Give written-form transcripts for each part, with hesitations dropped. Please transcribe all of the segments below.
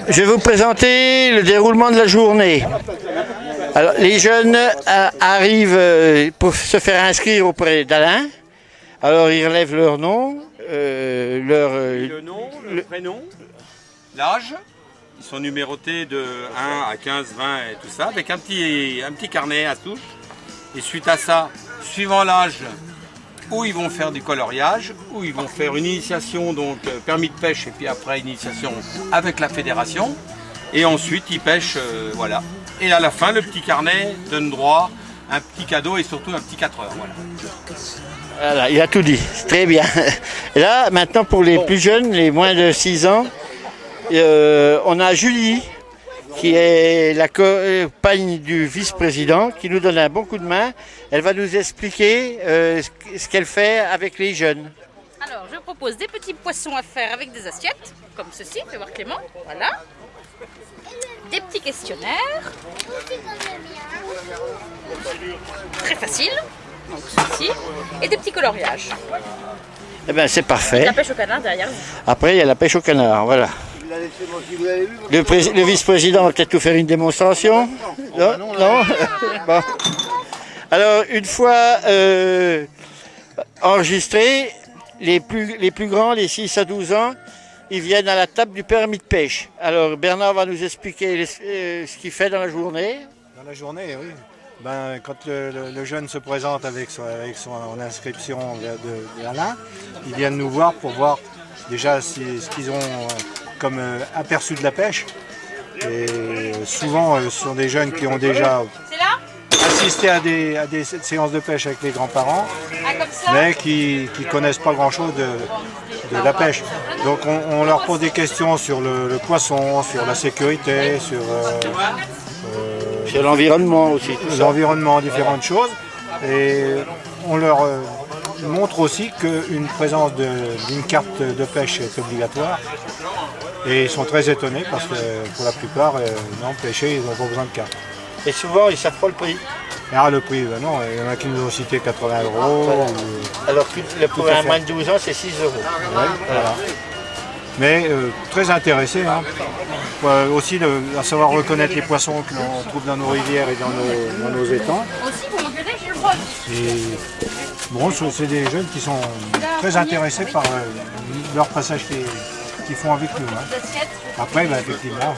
Je vais vous présenter le déroulement de la journée. Alors, les jeunes arrivent pour se faire inscrire auprès d'Alain. Alors, ils relèvent leur nom, le nom, le prénom, l'âge. Ils sont numérotés de 1 à 15, 20 et tout ça, avec un petit carnet à souche. Et suite à ça, suivant l'âge, où ils vont faire du coloriage, où ils vont faire une initiation, donc permis de pêche, et puis après initiation avec la fédération. Et ensuite, ils pêchent, voilà. Et à la fin, le petit carnet donne droit à un petit cadeau et surtout un petit 4 heures. Voilà. Voilà, il a tout dit, très bien. Et là, maintenant, pour les plus jeunes, les moins de 6 ans, on a Julie, qui est la compagne du vice-président, qui nous donne un bon coup de main. Elle va nous expliquer ce qu'elle fait avec les jeunes. Alors, je propose des petits poissons à faire avec des assiettes, comme ceci, fais voir Clément, voilà. Des petits questionnaires. Très facile, donc ceci. Et des petits coloriages. Eh bien, c'est parfait. La pêche au canard derrière. Après, il y a la pêche au canard, voilà. Le vice-président va peut-être nous faire une démonstration. Non, non. Bon. Alors, une fois enregistrés, les plus grands, les 6 à 12 ans, ils viennent à la table du permis de pêche. Alors, Bernard va nous expliquer ce qu'il fait dans la journée. Dans la journée, oui. Ben, quand le jeune se présente avec son inscription de Alain, ils viennent nous voir pour voir déjà ce qu'ils ont comme aperçu de la pêche. Et souvent, ce sont des jeunes qui ont déjà assisté à des séances de pêche avec les grands-parents, mais qui ne connaissent pas grand-chose de la pêche. Donc on leur pose des questions sur le poisson, sur la sécurité, sur l'environnement aussi. L'environnement, différentes choses. Et on leur montre aussi qu'une présence d'une carte de pêche est obligatoire. Et ils sont très étonnés parce que pour la plupart, non, pêcher, ils n'ont pas besoin de carte. Et souvent, ils ne savent pas le prix. Ah, le prix, ben non, il y en a qui nous ont cité 80 €. Voilà. Alors pour un moins de 12 ans, c'est 6 €. Ouais, voilà. Mais très intéressé, hein. Aussi à savoir reconnaître les poissons que l'on trouve dans nos rivières et dans nos étangs. Et bon, c'est des jeunes qui sont très intéressés par leur passage qu'ils font avec nous. Hein. Après, ben, effectivement,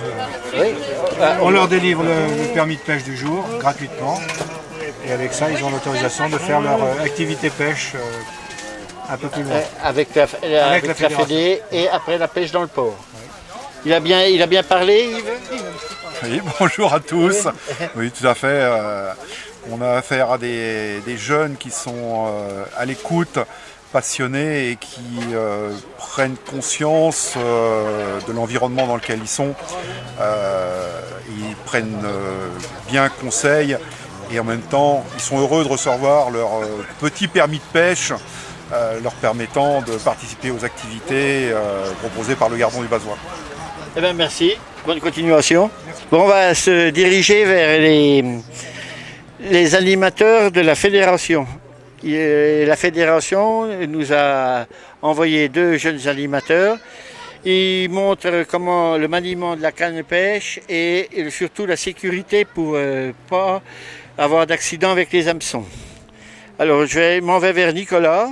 on leur délivre le permis de pêche du jour gratuitement. Et avec ça, ils ont l'autorisation de faire leur activité pêche un peu plus loin. Avec la fédé et après la pêche dans le port. Oui. Il a bien parlé, Yves? Oui, bonjour à tous. Oui, tout à fait. On a affaire à des jeunes qui sont à l'écoute, passionnés et qui prennent conscience de l'environnement dans lequel ils sont. Ils prennent bien conseil et en même temps, ils sont heureux de recevoir leur petit permis de pêche leur permettant de participer aux activités proposées par le Gardon du Bazois. Eh bien, merci. Bonne continuation. Bon, on va se diriger vers les animateurs de la fédération. La fédération nous a envoyé 2 jeunes animateurs. Ils montrent comment le maniement de la canne à pêche et surtout la sécurité pour ne pas avoir d'accident avec les hameçons. Alors, je m'en vais vers Nicolas.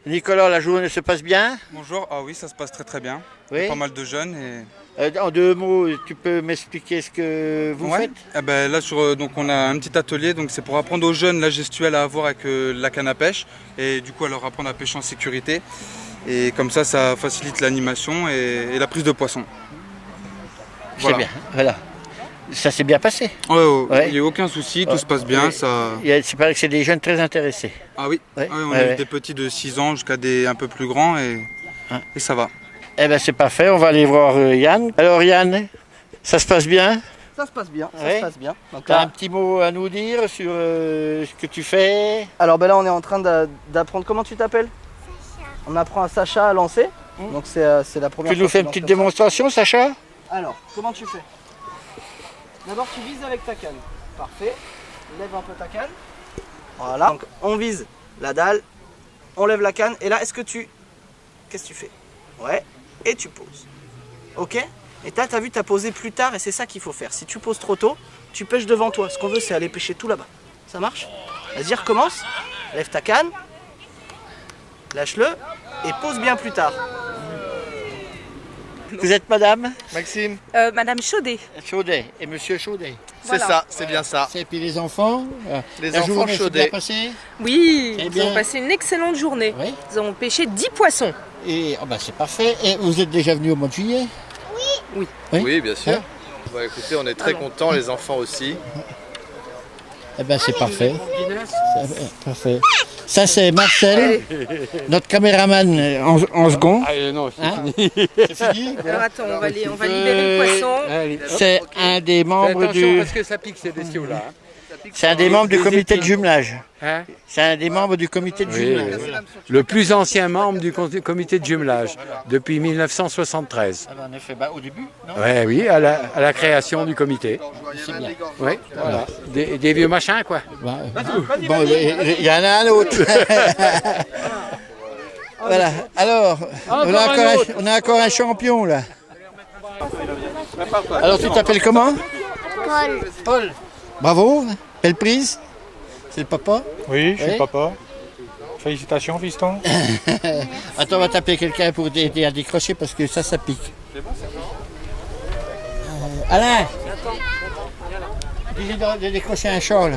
Nicolas, la journée se passe bien? Bonjour, ah oui, ça se passe très bien. Oui. Il y a pas mal de jeunes. Et... en 2 mots, tu peux m'expliquer ce que vous faites? Eh ben, là, donc, on a un petit atelier, donc c'est pour apprendre aux jeunes la gestuelle à avoir avec la canne à pêche et du coup à leur apprendre à pêcher en sécurité. Et comme ça facilite l'animation et la prise de poisson. Voilà. C'est bien, voilà. Ça s'est bien passé. Ouais. Il n'y a aucun souci, tout se passe bien. C'est pareil que c'est des jeunes très intéressés. Ah oui, on a eu des petits de 6 ans jusqu'à des un peu plus grands et ça va. Eh bien c'est parfait, on va aller voir Yann. Alors Yann, ça se passe bien? Ça se passe bien, ça se passe bien. Tu as un petit mot à nous dire sur ce que tu fais? Alors ben là on est en train d'apprendre, comment tu t'appelles? Sacha. On apprend à Sacha à lancer, donc c'est la première fois. Tu nous fais une petite démonstration, Sacha? Alors, comment tu fais? D'abord tu vises avec ta canne. Parfait. Lève un peu ta canne. Voilà. Donc on vise la dalle, on lève la canne et là qu'est-ce que tu fais? Ouais. Et tu poses. Ok? Et là, tu as vu, tu as posé plus tard et c'est ça qu'il faut faire. Si tu poses trop tôt, tu pêches devant toi. Ce qu'on veut, c'est aller pêcher tout là-bas. Ça marche? Vas-y, recommence. Lève ta canne. Lâche-le et pose bien plus tard. Vous êtes madame Maxime, Madame Chaudet. Chaudet et monsieur Chaudet. c'est ça, c'est bien ça. Et puis les enfants Les la enfants journée s'est Chaudet. bien passée Oui, Eh ils bien. ont passé une excellente journée. Oui. Ils ont pêché 10 poissons. Et oh, bah, c'est parfait. Et vous êtes déjà venu au mois de juillet? Oui. Oui, bien sûr. Hein Bah, écoutez, on est très contents, les enfants aussi. Eh ben c'est parfait. Parfait. Ça c'est Marcel, notre caméraman en second. Non, c'est Hein fini. C'est fini? Alors attends, on va libérer le poisson. Allez. C'est un des membres Attention du. parce que ça pique ces bestiaux là. C'est un des membres du comité de jumelage. Hein. C'est un des membres du comité de Oui, jumelage. oui. Le plus ancien membre du comité de jumelage depuis 1973. Alors, en effet, bah, au début, non? Ouais, oui, à la création du comité. C'est bien. Oui, voilà. Des vieux machins quoi. Bah, bon, il y en a un autre. Voilà. Alors, on a encore un champion là. Alors, tu t'appelles comment? Paul. Paul. Bravo. Belle prise. C'est le papa. Oui, je suis Oui. papa. Félicitations, fiston. Attends, on va taper quelqu'un pour t'aider à décrocher parce que ça pique. Alain, dis de décrocher un chat là.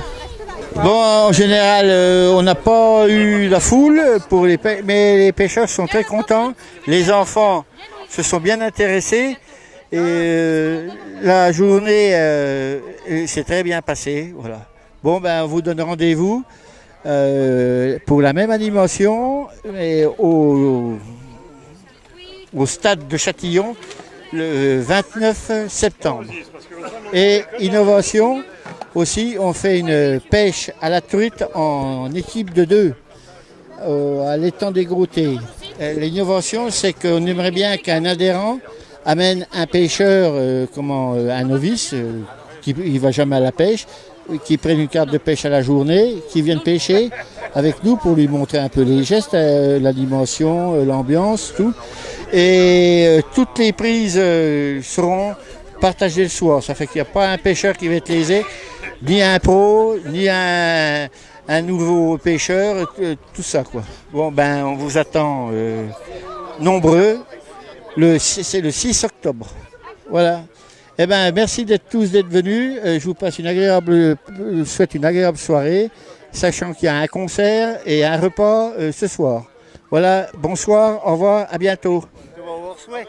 Bon, en général, on n'a pas eu la foule pour mais les pêcheurs sont très contents. Les enfants se sont bien intéressés et la journée s'est très bien passée. Voilà. Bon, ben, on vous donne rendez-vous pour la même animation mais au stade de Châtillon le 29 septembre. Et innovation aussi, on fait une pêche à la truite en équipe de 2 à l'étang des Groutets. L'innovation, c'est qu'on aimerait bien qu'un adhérent amène un pêcheur, un novice, qui ne va jamais à la pêche, qui prenne une carte de pêche à la journée, qui vienne pêcher avec nous pour lui montrer un peu les gestes, la dimension, l'ambiance, tout. Et toutes les prises seront partagées le soir. Ça fait qu'il n'y a pas un pêcheur qui va être lésé, ni un pro, ni un nouveau pêcheur, tout ça quoi. Bon ben on vous attend nombreux. C'est le 6 octobre. Voilà. Eh ben, merci tous d'être venus. Je vous souhaite une agréable soirée, sachant qu'il y a un concert et un repas ce soir. Voilà, bonsoir, au revoir, à bientôt. On vous souhaite.